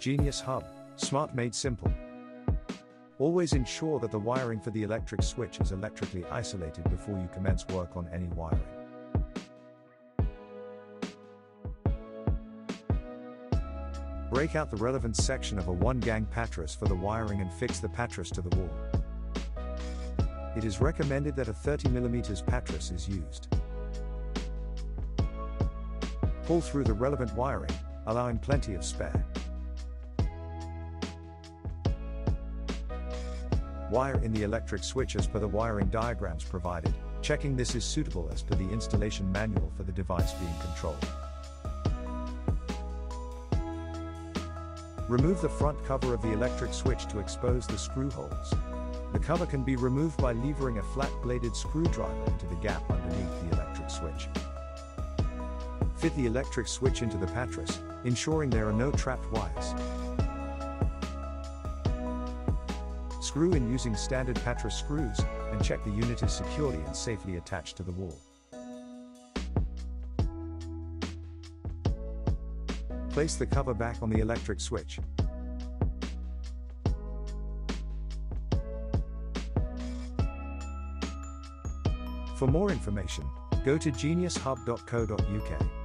Genius Hub, smart made simple. Always ensure that the wiring for the electric switch is electrically isolated before you commence work on any wiring. Break out the relevant section of a 1-gang pattress for the wiring and fix the pattress to the wall. It is recommended that a 30mm pattress is used. Pull through the relevant wiring, allowing plenty of spare. Wire in the electric switch as per the wiring diagrams provided, checking this is suitable as per the installation manual for the device being controlled. Remove the front cover of the electric switch to expose the screw holes. The cover can be removed by levering a flat-bladed screwdriver into the gap underneath the electric switch. Fit the electric switch into the pattress, ensuring there are no trapped wires. Screw in using standard pattress screws, and check the unit is securely and safely attached to the wall. Place the cover back on the electric switch. For more information, go to geniushub.co.uk.